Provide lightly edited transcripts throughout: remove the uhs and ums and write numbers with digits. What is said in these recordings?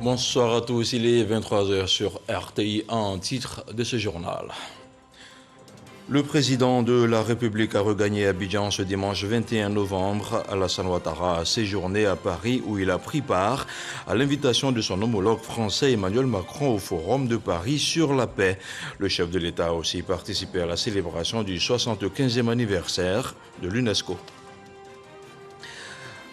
Bonsoir à tous, il est 23 h sur RTI 1, titre de ce journal. Le président de la République a regagné Abidjan ce dimanche 21 novembre. Alassane Ouattara a séjourné à Paris où il a pris part à l'invitation de son homologue français Emmanuel Macron au Forum de Paris sur la paix. Le chef de l'État a aussi participé à la célébration du 75e anniversaire de l'UNESCO.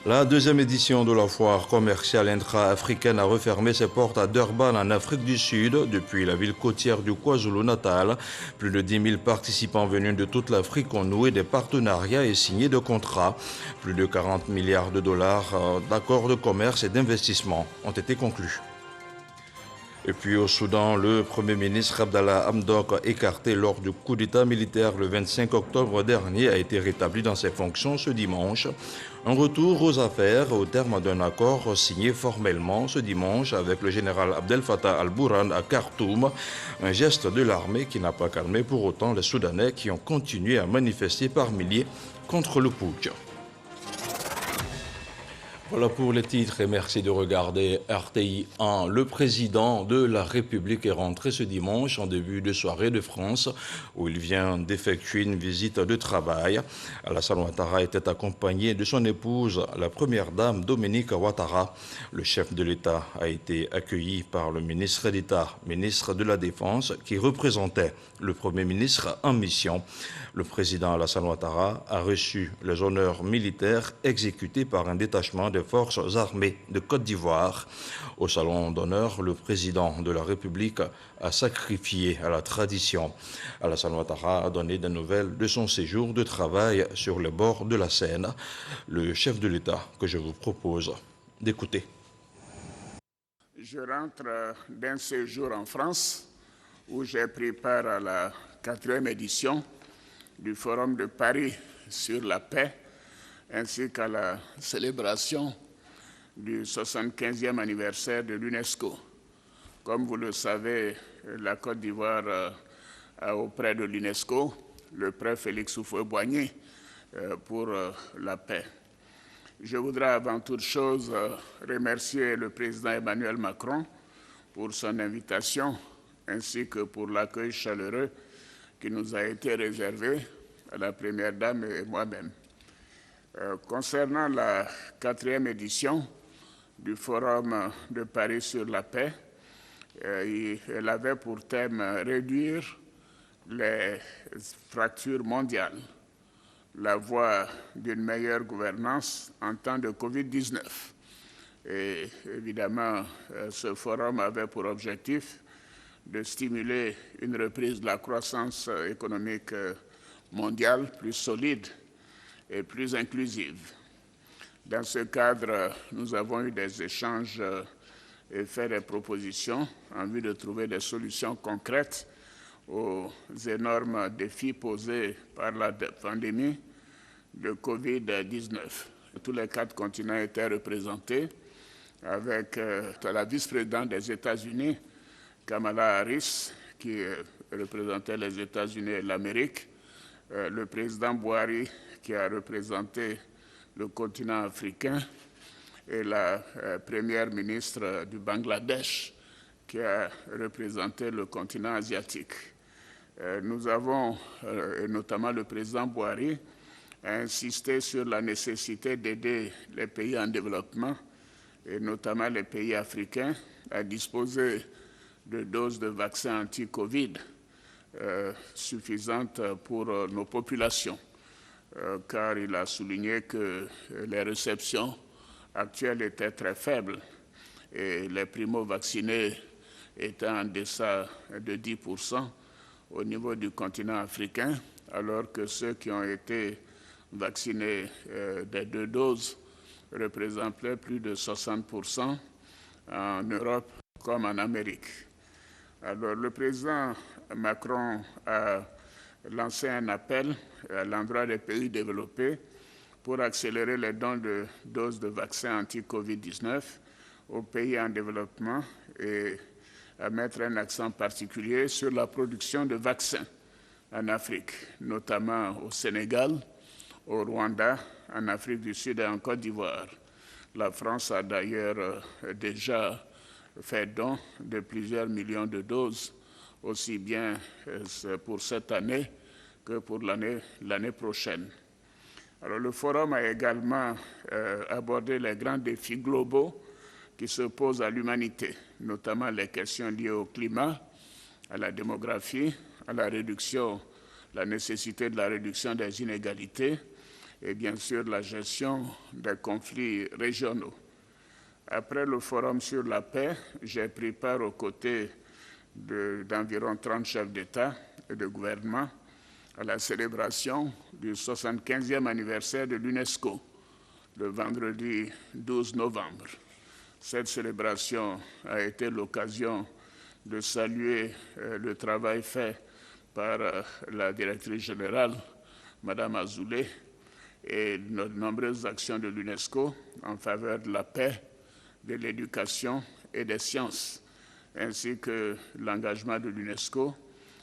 La deuxième édition de la foire commerciale intra-africaine a refermé ses portes à Durban en Afrique du Sud depuis la ville côtière du KwaZulu-Natal. Plus de 10 000 participants venus de toute l'Afrique ont noué des partenariats et signé des contrats. Plus de 40 milliards de dollars d'accords de commerce et d'investissement ont été conclus. Et puis au Soudan, le Premier ministre Abdallah Hamdok, écarté lors du coup d'État militaire le 25 octobre dernier, a été rétabli dans ses fonctions ce dimanche. Un retour aux affaires au terme d'un accord signé formellement ce dimanche avec le général Abdel Fattah al-Burhan à Khartoum. Un geste de l'armée qui n'a pas calmé pour autant les Soudanais qui ont continué à manifester par milliers contre le putsch. Voilà pour les titres et merci de regarder RTI 1. Le président de la République est rentré ce dimanche en début de soirée de France où il vient d'effectuer une visite de travail. Alassane Ouattara était accompagné de son épouse, la première dame Dominique Ouattara. Le chef de l'État a été accueilli par le ministre d'État, ministre de la Défense, qui représentait le Premier ministre en mission. Le président Alassane Ouattara a reçu les honneurs militaires exécutés par un détachement des forces armées de Côte d'Ivoire. Au salon d'honneur, le président de la République a sacrifié à la tradition. Alassane Ouattara a donné des nouvelles de son séjour de travail sur les bords de la Seine. Le chef de l'État que je vous propose d'écouter. Je rentre d'un séjour en France où j'ai pris part à la 4e édition du Forum de Paris sur la paix, ainsi qu'à la célébration du 75e anniversaire de l'UNESCO. Comme vous le savez, la Côte d'Ivoire a auprès de l'UNESCO le prix Félix Houphouët-Boigny pour la paix. Je voudrais avant toute chose remercier le président Emmanuel Macron pour son invitation, ainsi que pour l'accueil chaleureux qui nous a été réservé à la Première Dame et moi-même. Concernant la 4e édition du Forum de Paris sur la paix, elle avait pour thème réduire les fractures mondiales, la voie d'une meilleure gouvernance en temps de Covid-19. Et évidemment, ce forum avait pour objectif de stimuler une reprise de la croissance économique mondiale plus solide et plus inclusive. Dans ce cadre, nous avons eu des échanges et fait des propositions en vue de trouver des solutions concrètes aux énormes défis posés par la pandémie de Covid-19. Tous les 4 continents étaient représentés avec la vice-présidente des États-Unis, Kamala Harris, qui représentait les États-Unis et l'Amérique, le président Buhari, qui a représenté le continent africain, et la première ministre du Bangladesh, qui a représenté le continent asiatique. Nous avons, et notamment le président Buhari, insisté sur la nécessité d'aider les pays en développement, et notamment les pays africains, à disposer de doses de vaccins anti-Covid suffisantes pour nos populations, car il a souligné que les réceptions actuelles étaient très faibles et les primo-vaccinés étaient en deçà de 10% au niveau du continent africain, alors que ceux qui ont été vaccinés des 2 doses représentaient plus de 60% en Europe comme en Amérique. Alors, le président Macron a lancé un appel à l'endroit des pays développés pour accélérer les dons de doses de vaccins anti-Covid-19 aux pays en développement et à mettre un accent particulier sur la production de vaccins en Afrique, notamment au Sénégal, au Rwanda, en Afrique du Sud et en Côte d'Ivoire. La France a d'ailleurs déjà fait don de plusieurs millions de doses, aussi bien pour cette année que pour l'année prochaine. Alors, le forum a également abordé les grands défis globaux qui se posent à l'humanité, notamment les questions liées au climat, à la démographie, à la nécessité de la réduction des inégalités et bien sûr la gestion des conflits régionaux. Après le forum sur la paix, j'ai pris part aux côtés d'environ 30 chefs d'État et de gouvernement à la célébration du 75e anniversaire de l'UNESCO, le vendredi 12 novembre. Cette célébration a été l'occasion de saluer le travail fait par la directrice générale, Mme Azoulay, et de nombreuses actions de l'UNESCO en faveur de la paix, de l'éducation et des sciences, ainsi que l'engagement de l'UNESCO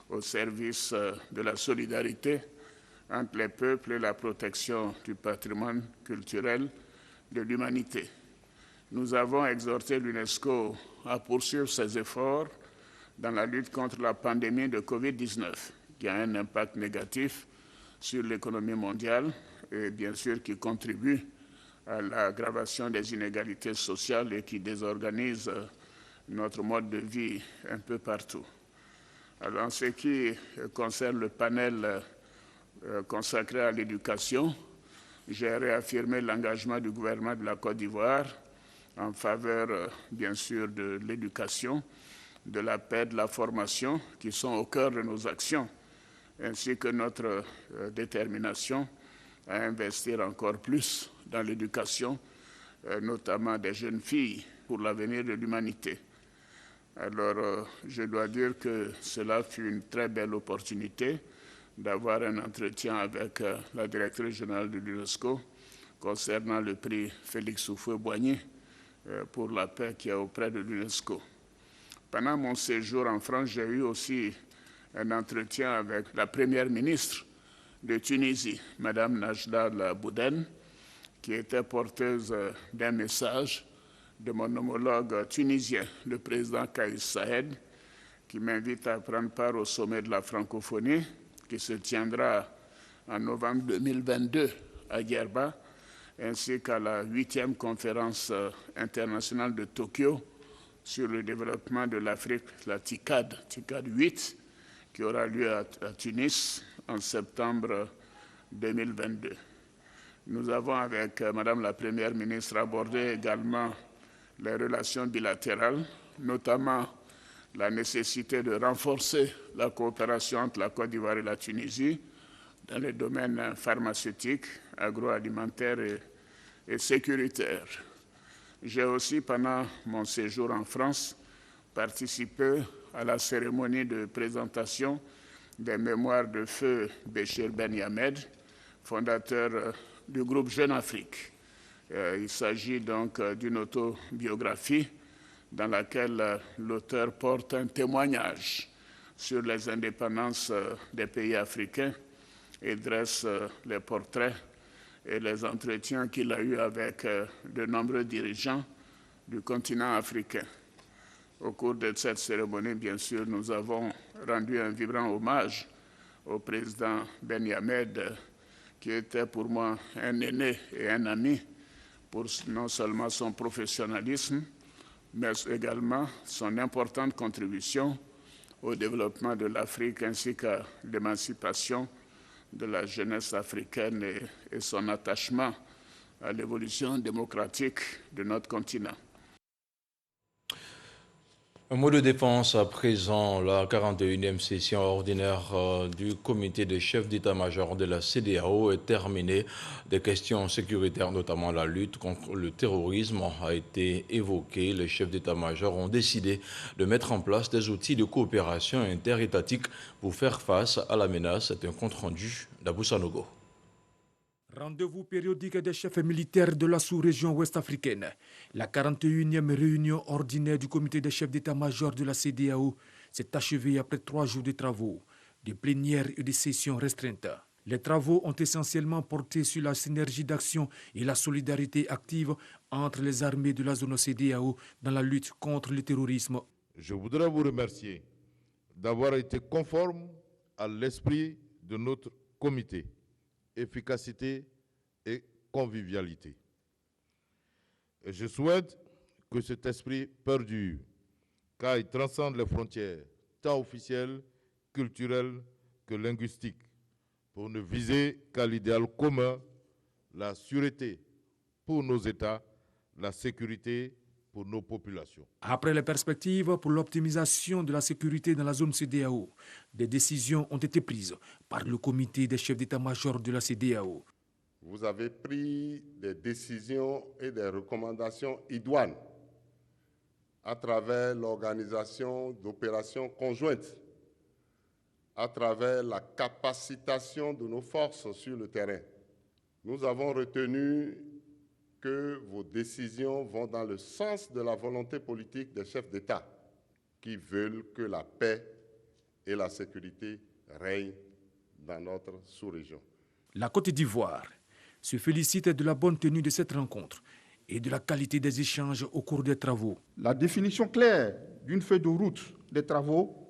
au service de la solidarité entre les peuples et la protection du patrimoine culturel de l'humanité. Nous avons exhorté l'UNESCO à poursuivre ses efforts dans la lutte contre la pandémie de Covid-19, qui a un impact négatif sur l'économie mondiale et bien sûr qui contribue à l'aggravation des inégalités sociales et qui désorganise notre mode de vie un peu partout. Alors, en ce qui concerne le panel consacré à l'éducation, j'ai réaffirmé l'engagement du gouvernement de la Côte d'Ivoire en faveur, bien sûr, de l'éducation, de la paix, de la formation, qui sont au cœur de nos actions, ainsi que notre détermination à investir encore plus dans l'éducation, notamment des jeunes filles, pour l'avenir de l'humanité. Alors, je dois dire que cela fut une très belle opportunité d'avoir un entretien avec la directrice générale de l'UNESCO concernant le prix Félix Houphouët-Boigny pour la paix qui est auprès de l'UNESCO. Pendant mon séjour en France, j'ai eu aussi un entretien avec la première ministre de Tunisie, Mme Najda Bouden, qui était porteuse d'un message de mon homologue tunisien, le président Kais Saied, qui m'invite à prendre part au sommet de la francophonie qui se tiendra en novembre 2022 à Djerba, ainsi qu'à la 8e conférence internationale de Tokyo sur le développement de l'Afrique, la TICAD 8, qui aura lieu à Tunis en septembre 2022. Nous avons, avec Madame la Première ministre, abordé également les relations bilatérales, notamment la nécessité de renforcer la coopération entre la Côte d'Ivoire et la Tunisie dans les domaines pharmaceutiques, agroalimentaires et sécuritaires. J'ai aussi, pendant mon séjour en France, participé à la cérémonie de présentation des mémoires de feu Béchir Ben Yamed, fondateur du groupe Jeune Afrique. Il s'agit donc d'une autobiographie dans laquelle l'auteur porte un témoignage sur les indépendances des pays africains et dresse les portraits et les entretiens qu'il a eus avec de nombreux dirigeants du continent africain. Au cours de cette cérémonie, bien sûr, nous avons rendu un vibrant hommage au président Ben Yamed, qui était pour moi un aîné et un ami pour non seulement son professionnalisme, mais également son importante contribution au développement de l'Afrique ainsi qu'à l'émancipation de la jeunesse africaine et son attachement à l'évolution démocratique de notre continent. Un mot de défense à présent, la 41e session ordinaire du comité des chefs d'état-major de la CEDEAO est terminée. Des questions sécuritaires, notamment la lutte contre le terrorisme, a été évoquée. Les chefs d'état-major ont décidé de mettre en place des outils de coopération interétatique pour faire face à la menace. C'est un compte-rendu d'Abou Sanogo. Rendez-vous périodique des chefs militaires de la sous-région ouest-africaine. La 41e réunion ordinaire du comité des chefs d'état-major de la CEDEAO s'est achevée après 3 jours de travaux, de plénières et de sessions restreintes. Les travaux ont essentiellement porté sur la synergie d'action et la solidarité active entre les armées de la zone CEDEAO dans la lutte contre le terrorisme. Je voudrais vous remercier d'avoir été conforme à l'esprit de notre comité, efficacité et convivialité. Et je souhaite que cet esprit perdure, car il transcende les frontières, tant officielles, culturelles que linguistiques, pour ne viser qu'à l'idéal commun, la sûreté pour nos États, la sécurité pour nos populations. Après les perspectives pour l'optimisation de la sécurité dans la zone CEDEAO, des décisions ont été prises par le comité des chefs d'état-major de la CEDEAO. Vous avez pris des décisions et des recommandations idoines à travers l'organisation d'opérations conjointes, à travers la capacitation de nos forces sur le terrain. Nous avons retenu que vos décisions vont dans le sens de la volonté politique des chefs d'État qui veulent que la paix et la sécurité règnent dans notre sous-région. La Côte d'Ivoire se félicite de la bonne tenue de cette rencontre et de la qualité des échanges au cours des travaux. La définition claire d'une feuille de route des travaux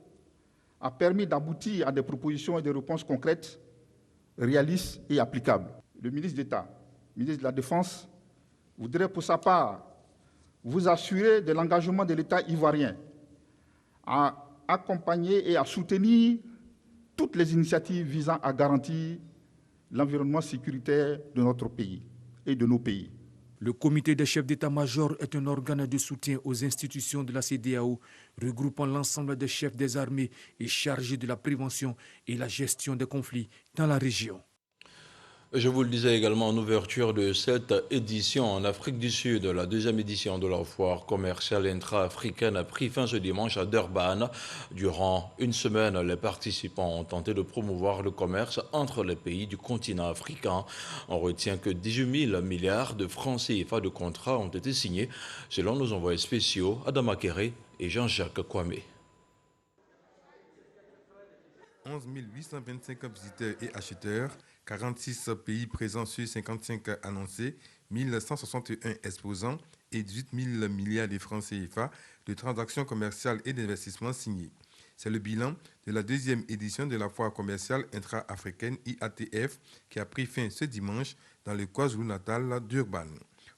a permis d'aboutir à des propositions et des réponses concrètes, réalistes et applicables. Le ministre d'État, ministre de la Défense, voudrait pour sa part vous assurer de l'engagement de l'État ivoirien à accompagner et à soutenir toutes les initiatives visant à garantir l'environnement sécuritaire de notre pays et de nos pays. Le comité des chefs d'état-major est un organe de soutien aux institutions de la CEDEAO, regroupant l'ensemble des chefs des armées et chargé de la prévention et la gestion des conflits dans la région. Je vous le disais également en ouverture de cette édition en Afrique du Sud. La deuxième édition de la foire commerciale intra-africaine a pris fin ce dimanche à Durban. Durant une semaine, les participants ont tenté de promouvoir le commerce entre les pays du continent africain. On retient que 18 000 milliards de francs CFA de contrats ont été signés, selon nos envoyés spéciaux Adama Kéré et Jean-Jacques Kwame. 11 825 visiteurs et acheteurs, 46 pays présents sur 55 annoncés, 1161 exposants et 18 000 milliards de francs CFA de transactions commerciales et d'investissements signés. C'est le bilan de la deuxième édition de la foire commerciale intra-africaine IATF qui a pris fin ce dimanche dans le KwaZulu-Natal d'Urban.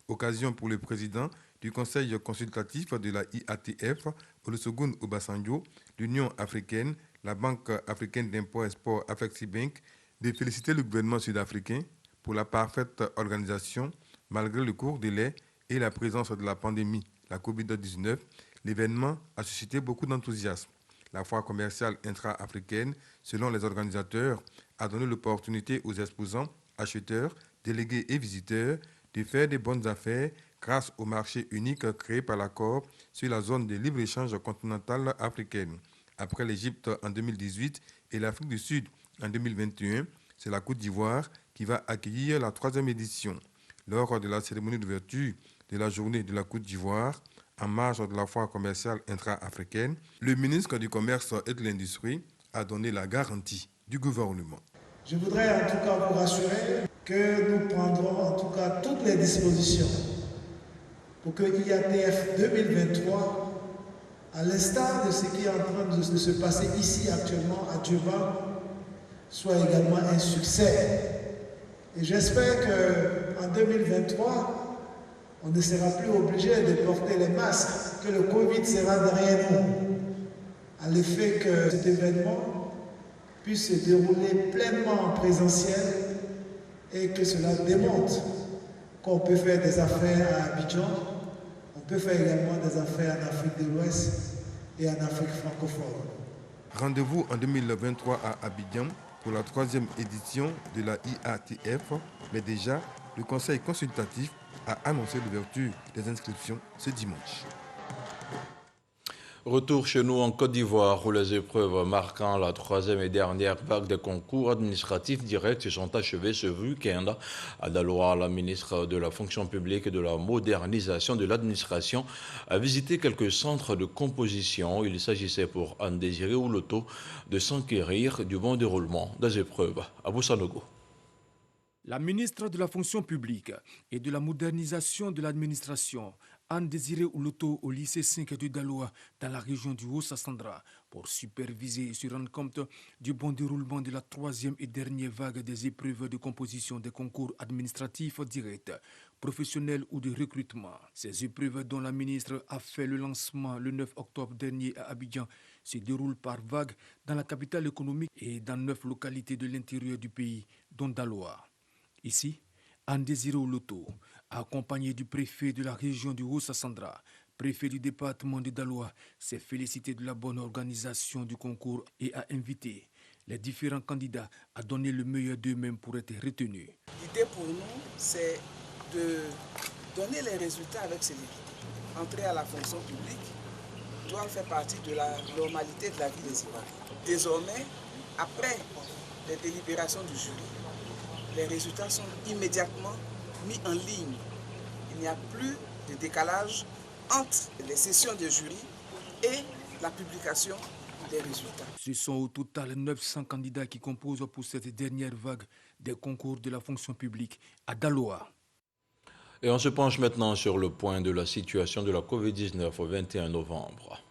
Occasion pour le président du Conseil consultatif de la IATF, Olusegun Obasanjo, l'Union africaine, la Banque africaine d'import-export Afreximbank, de féliciter le gouvernement sud-africain pour la parfaite organisation malgré le court délai et la présence de la pandémie, la COVID-19. L'événement a suscité beaucoup d'enthousiasme. La foire commerciale intra-africaine, selon les organisateurs, a donné l'opportunité aux exposants, acheteurs, délégués et visiteurs de faire des bonnes affaires grâce au marché unique créé par l'accord sur la zone de libre-échange continentale africaine. Après l'Égypte en 2018 et l'Afrique du Sud en 2021, c'est la Côte d'Ivoire qui va accueillir la 3e édition. Lors de la cérémonie d'ouverture de la journée de la Côte d'Ivoire, en marge de la foire commerciale intra-africaine, le ministre du Commerce et de l'Industrie a donné la garantie du gouvernement. Je voudrais en tout cas vous rassurer que nous prendrons en tout cas toutes les dispositions pour que l'IATF 2023, à l'instar de ce qui est en train de se passer ici actuellement à Durban, soit également un succès. Et j'espère qu'en 2023, on ne sera plus obligé de porter les masques, que le Covid sera derrière nous, à l'effet que cet événement puisse se dérouler pleinement en présentiel et que cela démontre qu'on peut faire des affaires à Abidjan, on peut faire également des affaires en Afrique de l'Ouest et en Afrique francophone. Rendez-vous en 2023 à Abidjan pour la 3e édition de la IATF, mais déjà, le Conseil consultatif a annoncé l'ouverture des inscriptions ce dimanche. Retour chez nous en Côte d'Ivoire où les épreuves marquant la troisième et dernière vague des concours administratifs directs se sont achevées ce week-end. À Daloa, la ministre de la fonction publique et de la modernisation de l'administration a visité quelques centres de composition. Il s'agissait pour Anne-Désirée Ouloto de s'enquérir du bon déroulement des épreuves. À Boussanogo. La ministre de la fonction publique et de la modernisation de l'administration, Anne-Désirée Ouloto, au lycée 5 de Daloa, dans la région du Haut-Sassandra, pour superviser et se rendre compte du bon déroulement de la troisième et dernière vague des épreuves de composition des concours administratifs directs, professionnels ou de recrutement. Ces épreuves dont la ministre a fait le lancement le 9 octobre dernier à Abidjan se déroulent par vagues dans la capitale économique et dans 9 localités de l'intérieur du pays, dont Daloa. Ici, Anne-Désirée Ouloto, accompagné du préfet de la région du Haut-Sassandra, préfet du département de Daloa, s'est félicité de la bonne organisation du concours et a invité les différents candidats à donner le meilleur d'eux-mêmes pour être retenus. L'idée pour nous, c'est de donner les résultats avec célérité. Entrer à la fonction publique doit faire partie de la normalité de la vie des Ivoiriens. Désormais, après les délibérations du jury, les résultats sont immédiatement mis en ligne. Il n'y a plus de décalage entre les sessions de jury et la publication des résultats. Ce sont au total 900 candidats qui composent pour cette dernière vague des concours de la fonction publique à Daloa. Et on se penche maintenant sur le point de la situation de la Covid-19 au 21 novembre.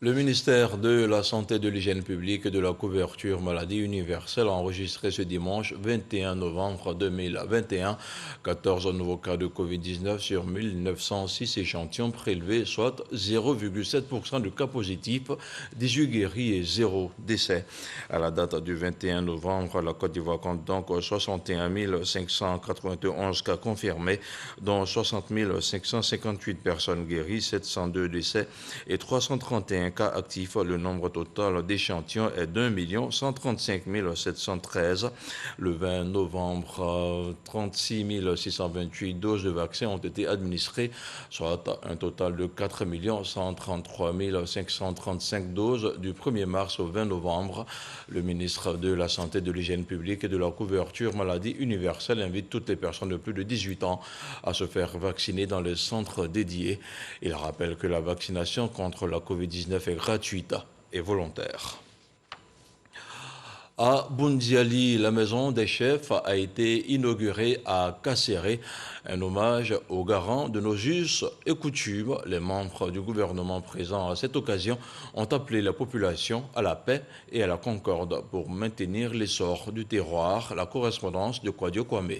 Le ministère de la Santé, de l'Hygiène publique et de la couverture maladie universelle a enregistré ce dimanche 21 novembre 2021 14 nouveaux cas de Covid-19 sur 1906 échantillons prélevés, soit 0,7% de cas positifs, 18 guéris et 0 décès. À la date du 21 novembre, la Côte d'Ivoire compte donc 61 591 cas confirmés, dont 60 558 personnes guéries, 702 décès et 331 cas actifs. Le nombre total d'échantillons est d'1 135 713. Le 20 novembre, 36 628 doses de vaccins ont été administrées, soit un total de 4 133 535 doses du 1er mars au 20 novembre. Le ministre de la Santé, de l'Hygiène publique et de la couverture maladie universelle invite toutes les personnes de plus de 18 ans à se faire vacciner dans les centres dédiés. Il rappelle que la vaccination contre la Covid-19 est gratuite et volontaire. À Boundiali, la maison des chefs a été inaugurée à Kasséré, un hommage aux garants de nos us et coutumes. Les membres du gouvernement présents à cette occasion ont appelé la population à la paix et à la concorde pour maintenir l'essor du terroir. La correspondance de Kwadio Kwame.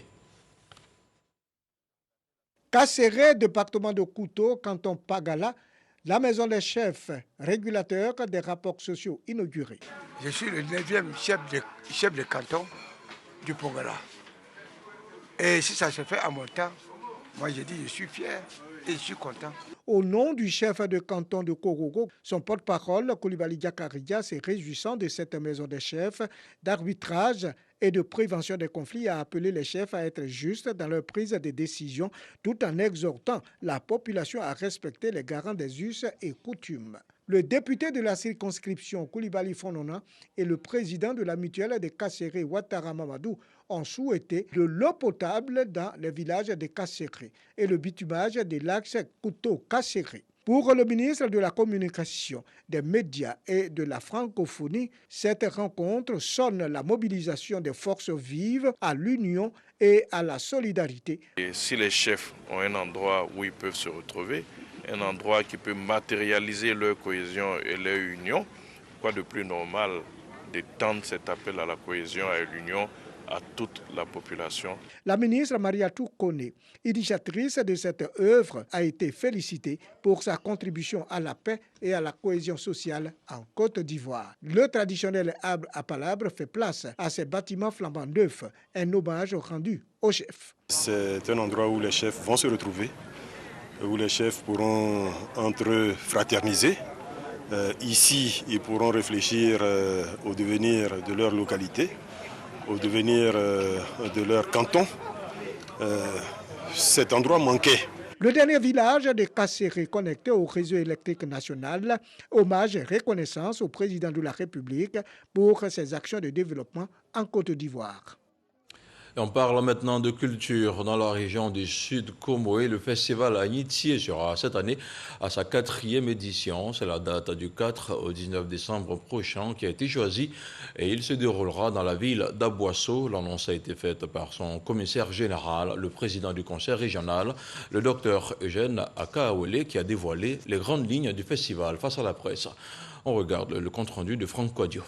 Kasséré, département de Kouto, canton Pagala, la maison des chefs, régulateur des rapports sociaux inaugurés. Je suis le 9e chef de canton du Pogala. Et si ça se fait à mon temps, moi je dis je suis fier et je suis content. Au nom du chef de canton de Korogo, son porte-parole, Koulibaly Diakaria, s'est réjouissant de cette maison des chefs d'arbitrage et de prévention des conflits, a appelé les chefs à être justes dans leur prise de décision tout en exhortant la population à respecter les garants des us et coutumes. Le député de la circonscription Koulibaly Fonona et le président de la mutuelle de Kasséré, Ouattara Mamadou, ont souhaité de l'eau potable dans les villages de Kasséré et le bitumage des lacs Kouto-Kasséré. Pour le ministre de la Communication, des Médias et de la Francophonie, cette rencontre sonne la mobilisation des forces vives à l'union et à la solidarité. Et si les chefs ont un endroit où ils peuvent se retrouver, un endroit qui peut matérialiser leur cohésion et leur union, quoi de plus normal d'étendre cet appel à la cohésion et à l'union à toute la population. La ministre Mariatou Kone, initiatrice de cette œuvre, a été félicitée pour sa contribution à la paix et à la cohésion sociale en Côte d'Ivoire. Le traditionnel arbre à palabre fait place à ces bâtiments flambant neufs, un hommage rendu aux chefs. C'est un endroit où les chefs vont se retrouver, où les chefs pourront entre eux fraterniser. Ici, ils pourront réfléchir au devenir de leur localité, au devenir de leur canton, cet endroit manquait. Le dernier village de Kasséré connecté au réseau électrique national, hommage et reconnaissance au président de la République pour ses actions de développement en Côte d'Ivoire. On parle maintenant de culture. Dans la région du Sud Comoé, le festival Agnitsié sera cette année à sa 4e édition. C'est la date du 4 au 19 décembre prochain qui a été choisie et il se déroulera dans la ville d'Aboisseau. L'annonce a été faite par son commissaire général, le président du conseil régional, le docteur Eugène Akaawele, qui a dévoilé les grandes lignes du festival face à la presse. On regarde le compte-rendu de Franck Quadio.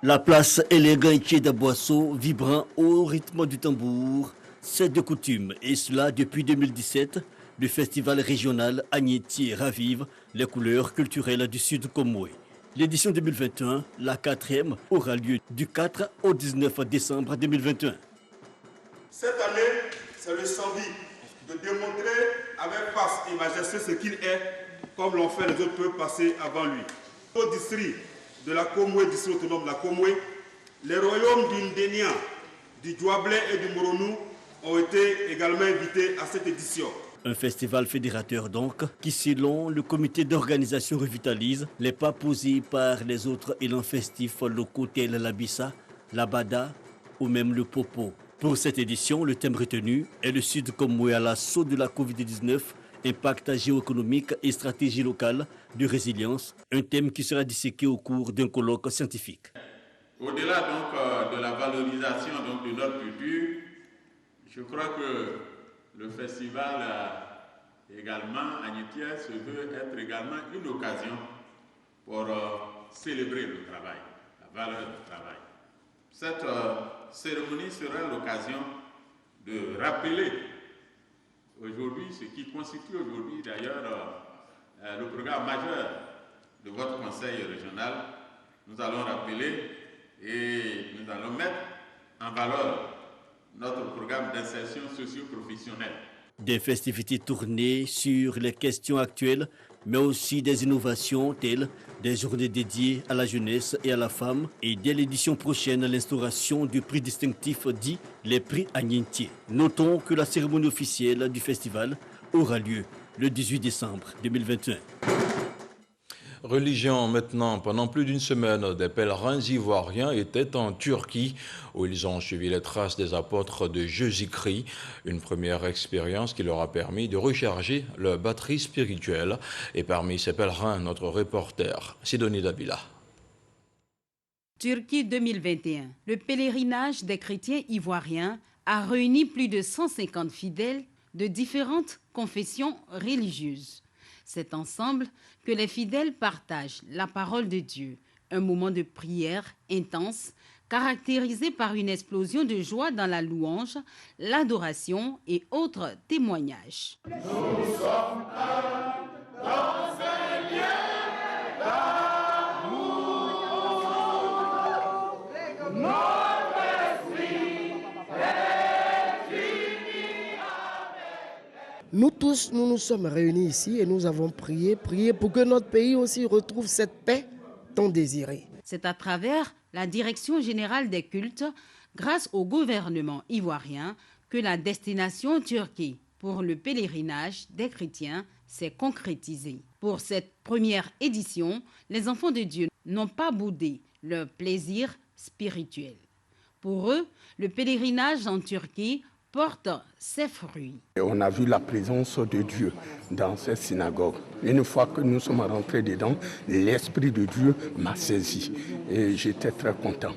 La place élégante d'Aboisseau, vibrant au rythme du tambour, c'est de coutume, et cela depuis 2017, le festival régional Agnitsié ravive les couleurs culturelles du Sud Comoé. L'édition 2021, la 4e, aura lieu du 4 au 19 décembre 2021. Cette année, c'est le samedi de démontrer avec force et majesté ce qu'il est, comme l'ont fait les autres peuples passés avant lui. Au district de la Comoé, district autonome de la Comoé, les royaumes du Ndénia, du Djouablé et du Moronou ont été également invités à cette édition. Un festival fédérateur donc, qui selon le comité d'organisation revitalise les pas posés par les autres élans festifs locaux tels la Bissa, la Bada ou même le Popo. Pour cette édition, le thème retenu est le Sud Comoé à l'assaut de la Covid-19, impact géoéconomique et stratégie locale de résilience, un thème qui sera disséqué au cours d'un colloque scientifique. Au-delà donc de la valorisation donc, de notre culture, je crois que le festival également Agnitsié se veut être également une occasion pour célébrer le travail, la valeur du travail. Cette cérémonie sera l'occasion de rappeler aujourd'hui, ce qui constitue aujourd'hui d'ailleurs le programme majeur de votre conseil régional, nous allons rappeler et nous allons mettre en valeur notre programme d'insertion socio-professionnelle. Des festivités tournées sur les questions actuelles, mais aussi des innovations telles des journées dédiées à la jeunesse et à la femme, et dès l'édition prochaine, l'instauration du prix distinctif dit les prix Agnitsié. Notons que la cérémonie officielle du festival aura lieu le 18 décembre 2021. Religion maintenant. Pendant plus d'une semaine, des pèlerins ivoiriens étaient en Turquie où ils ont suivi les traces des apôtres de Jésus-Christ. Une première expérience qui leur a permis de recharger leur batterie spirituelle. Et parmi ces pèlerins, notre reporter Sidonie Dabila. Turquie 2021. Le pèlerinage des chrétiens ivoiriens a réuni plus de 150 fidèles de différentes confessions religieuses. C'est ensemble que les fidèles partagent la parole de Dieu, un moment de prière intense, caractérisé par une explosion de joie dans la louange, l'adoration et autres témoignages. Nous sommes un dans un lieu d'amour. Notre esprit est uni avec. Nous tous, nous nous sommes réunis ici et nous avons prié pour que notre pays aussi retrouve cette paix tant désirée. C'est à travers la Direction générale des cultes, grâce au gouvernement ivoirien, que la destination Turquie pour le pèlerinage des chrétiens s'est concrétisée. Pour cette première édition, les enfants de Dieu n'ont pas boudé leur plaisir spirituel. Pour eux, le pèlerinage en Turquie porte ses fruits. On a vu la présence de Dieu dans cette synagogue. Une fois que nous sommes rentrés dedans, l'Esprit de Dieu m'a saisi et j'étais très content.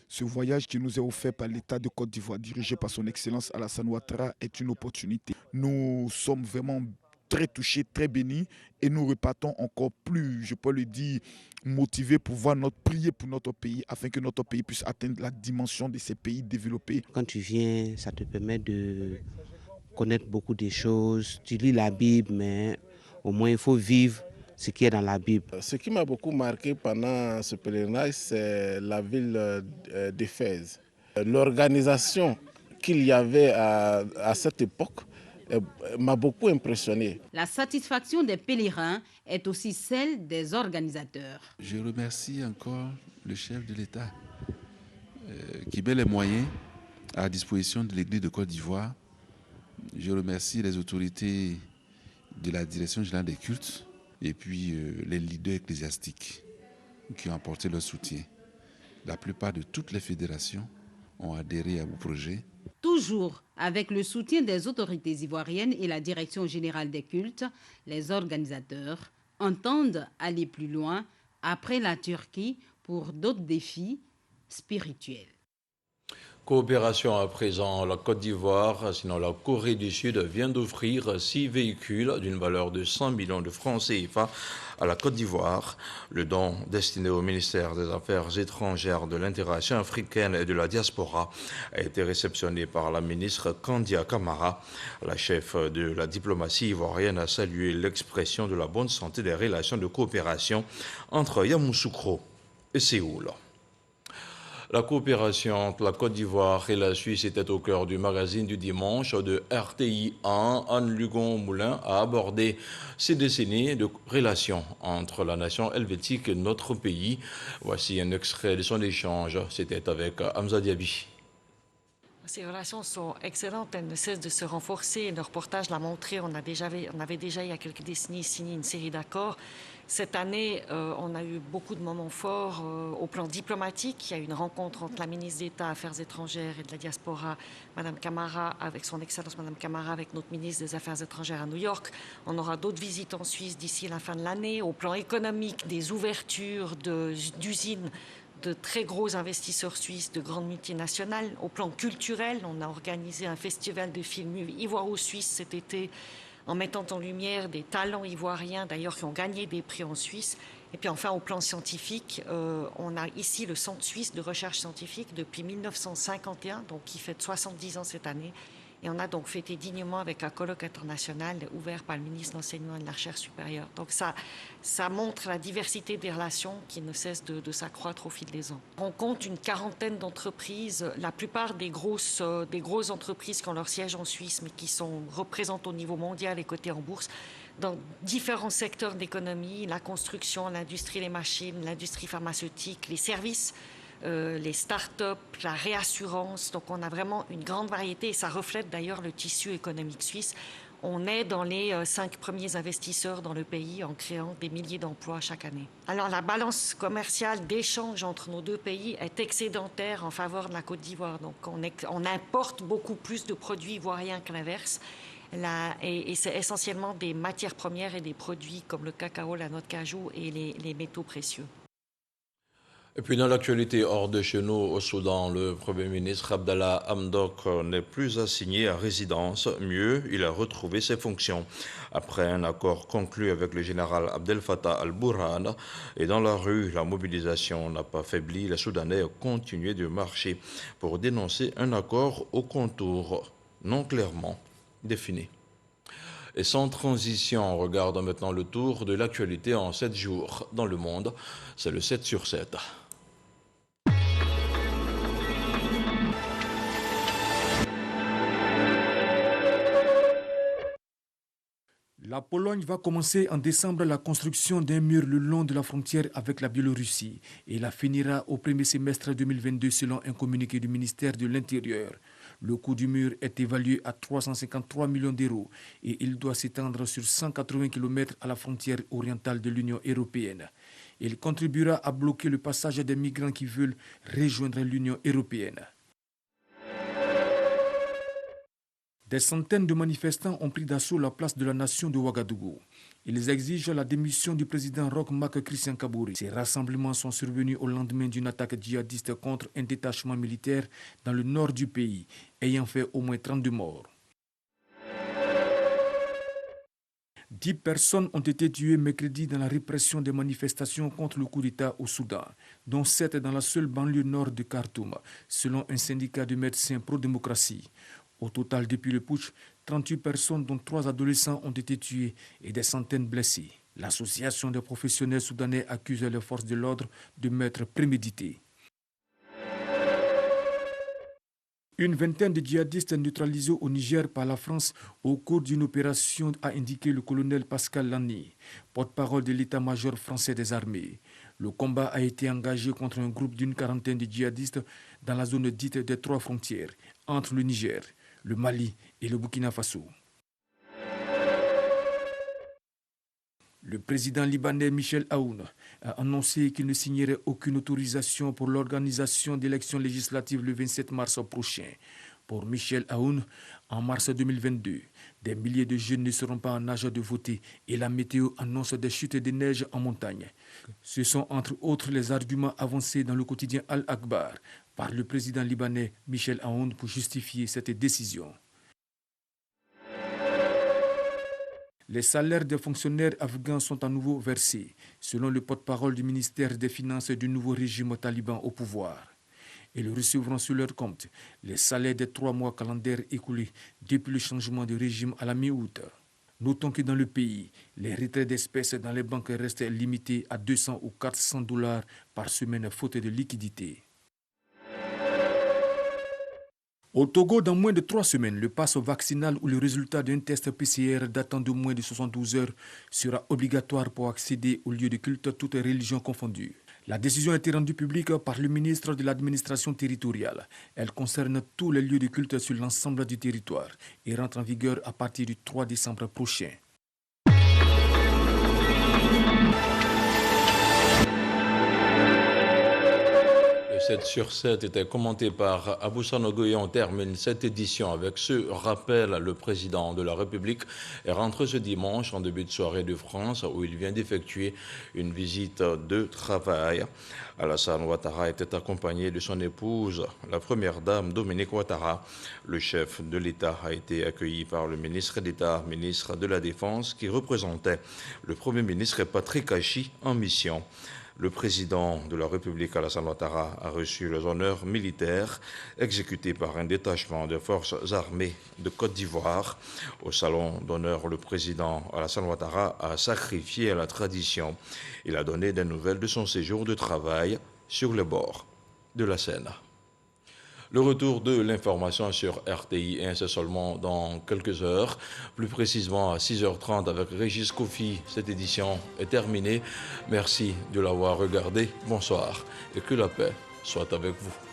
Ce voyage qui nous est offert par l'État de Côte d'Ivoire, dirigé par son Excellence Alassane Ouattara, est une opportunité. Nous sommes vraiment très touchés, très bénis et nous repartons encore plus, je peux le dire, motivés pour prier pour notre pays afin que notre pays puisse atteindre la dimension de ces pays développés. Quand tu viens, ça te permet de connaître beaucoup de choses. Tu lis la Bible, mais au moins il faut vivre ce qui est dans la Bible. Ce qui m'a beaucoup marqué pendant ce pèlerinage, c'est la ville d'Éphèse. L'organisation qu'il y avait à cette époque m'a beaucoup impressionné. La satisfaction des pèlerins est aussi celle des organisateurs. Je remercie encore le chef de l'État qui met les moyens à disposition de l'Église de Côte d'Ivoire. Je remercie les autorités de la Direction générale des cultes et puis les leaders ecclésiastiques qui ont apporté leur soutien. La plupart de toutes les fédérations ont adhéré au projet. Toujours avec le soutien des autorités ivoiriennes et la Direction générale des cultes, les organisateurs entendent aller plus loin après la Turquie pour d'autres défis spirituels. Coopération à présent, la Côte d'Ivoire, sinon la Corée du Sud, vient d'offrir 6 véhicules d'une valeur de 100 millions de francs CFA à la Côte d'Ivoire. Le don destiné au ministère des Affaires étrangères, de l'intégration africaine et de la diaspora a été réceptionné par la ministre Kandia Camara. La chef de la diplomatie ivoirienne a salué l'expression de la bonne santé des relations de coopération entre Yamoussoukro et Séoul. La coopération entre la Côte d'Ivoire et la Suisse était au cœur du magazine du dimanche de RTI 1. Anne Lugon-Moulin a abordé ces décennies de relations entre la nation helvétique et notre pays. Voici un extrait de son échange. C'était avec Hamza Diaby. Ces relations sont excellentes, elles ne cessent de se renforcer. Le reportage l'a montré, on avait déjà il y a quelques décennies signé une série d'accords. Cette année, on a eu beaucoup de moments forts au plan diplomatique. Il y a eu une rencontre entre la ministre d'État, Affaires étrangères et de la diaspora, Madame Camara, avec son Excellence Madame Camara, avec notre ministre des Affaires étrangères à New York. On aura d'autres visites en Suisse d'ici la fin de l'année. Au plan économique, des ouvertures d'usines de très gros investisseurs suisses, de grandes multinationales. Au plan culturel, on a organisé un festival de films ivoiro-suisses cet été en mettant en lumière des talents ivoiriens, d'ailleurs, qui ont gagné des prix en Suisse. Et puis enfin, au plan scientifique, on a ici le Centre suisse de recherche scientifique depuis 1951, donc qui fête 70 ans cette année. Et on a donc fêté dignement avec un colloque international ouvert par le ministre de l'Enseignement et de la Recherche supérieure. Donc ça montre la diversité des relations qui ne cessent de s'accroître au fil des ans. On compte une quarantaine d'entreprises, la plupart des grosses entreprises qui ont leur siège en Suisse, mais qui représentent au niveau mondial et cotées en bourse, dans différents secteurs d'économie, la construction, l'industrie des machines, l'industrie pharmaceutique, les services, les start-up, la réassurance. Donc on a vraiment une grande variété et ça reflète d'ailleurs le tissu économique suisse. On est dans les 5 premiers investisseurs dans le pays en créant des milliers d'emplois chaque année. Alors la balance commerciale d'échange entre nos deux pays est excédentaire en faveur de la Côte d'Ivoire. Donc on importe beaucoup plus de produits ivoiriens que l'inverse. Et c'est essentiellement des matières premières et des produits comme le cacao, la noix de cajou et les métaux précieux. Et puis dans l'actualité hors de chez nous au Soudan, le Premier ministre Abdallah Hamdok n'est plus assigné à résidence. Mieux, il a retrouvé ses fonctions. Après un accord conclu avec le général Abdel Fattah al-Burhan, et dans la rue, la mobilisation n'a pas faibli. Les Soudanais ont continué de marcher pour dénoncer un accord aux contours non clairement définis. Et sans transition, on regarde maintenant le tour de l'actualité en 7 jours dans le monde. C'est le 7 sur 7. La Pologne va commencer en décembre la construction d'un mur le long de la frontière avec la Biélorussie et la finira au premier semestre 2022 selon un communiqué du ministère de l'Intérieur. Le coût du mur est évalué à 353 millions d'euros et il doit s'étendre sur 180 km à la frontière orientale de l'Union européenne. Il contribuera à bloquer le passage des migrants qui veulent rejoindre l'Union européenne. Des centaines de manifestants ont pris d'assaut la place de la nation de Ouagadougou. Ils exigent la démission du président Roch Marc Christian Kabouré. Ces rassemblements sont survenus au lendemain d'une attaque djihadiste contre un détachement militaire dans le nord du pays, ayant fait au moins 32 morts. 10 personnes ont été tuées mercredi dans la répression des manifestations contre le coup d'État au Soudan, dont 7 dans la seule banlieue nord de Khartoum, selon un syndicat de médecins pro-démocratie. Au total, depuis le putsch, 38 personnes, dont 3 adolescents, ont été tuées et des centaines blessées. L'association des professionnels soudanais accuse les forces de l'ordre de meurtres prémédités. Une vingtaine de djihadistes neutralisés au Niger par la France au cours d'une opération, a indiqué le colonel Pascal Lani, porte-parole de l'état-major français des armées. le combat a été engagé contre un groupe d'une quarantaine de djihadistes dans la zone dite des 3 frontières, entre le Niger, le Mali et le Burkina Faso. Le président libanais Michel Aoun a annoncé qu'il ne signerait aucune autorisation pour l'organisation d'élections législatives le 27 mars prochain. Pour Michel Aoun, en mars 2022, des milliers de jeunes ne seront pas en âge de voter et la météo annonce des chutes de neige en montagne. Ce sont entre autres les arguments avancés dans le quotidien Al-Akhbar par le président libanais Michel Aoun pour justifier cette décision. Les salaires des fonctionnaires afghans sont à nouveau versés, selon le porte-parole du ministère des Finances du nouveau régime taliban au pouvoir. Ils recevront sur leur compte les salaires des 3 mois calendaires écoulés depuis le changement de régime à la mi-août. Notons que dans le pays, les retraits d'espèces dans les banques restent limités à 200 ou 400 $ par semaine faute de liquidité. Au Togo, dans moins de 3 semaines, le pass vaccinal ou le résultat d'un test PCR datant de moins de 72 heures sera obligatoire pour accéder aux lieux de culte, toutes religions confondues. La décision a été rendue publique par le ministre de l'administration territoriale. Elle concerne tous les lieux de culte sur l'ensemble du territoire et rentre en vigueur à partir du 3 décembre prochain. Le 7 sur 7 était commenté par Aboussa Nogoye. On termine cette édition avec ce rappel. Le président de la République est rentré ce dimanche en début de soirée de France où il vient d'effectuer une visite de travail. Alassane Ouattara était accompagné de son épouse, la première dame Dominique Ouattara. Le chef de l'État a été accueilli par le ministre d'État, ministre de la Défense, qui représentait le Premier ministre Patrick Achi en mission. Le président de la République, Alassane Ouattara, a reçu les honneurs militaires exécutés par un détachement des forces armées de Côte d'Ivoire. Au salon d'honneur, le président Alassane Ouattara a sacrifié à la tradition. Il a donné des nouvelles de son séjour de travail sur les bords de la Seine. Le retour de l'information sur RTI 1, c'est seulement dans quelques heures, plus précisément à 6h30 avec Régis Kofi. Cette édition est terminée. Merci de l'avoir regardé. Bonsoir et que la paix soit avec vous.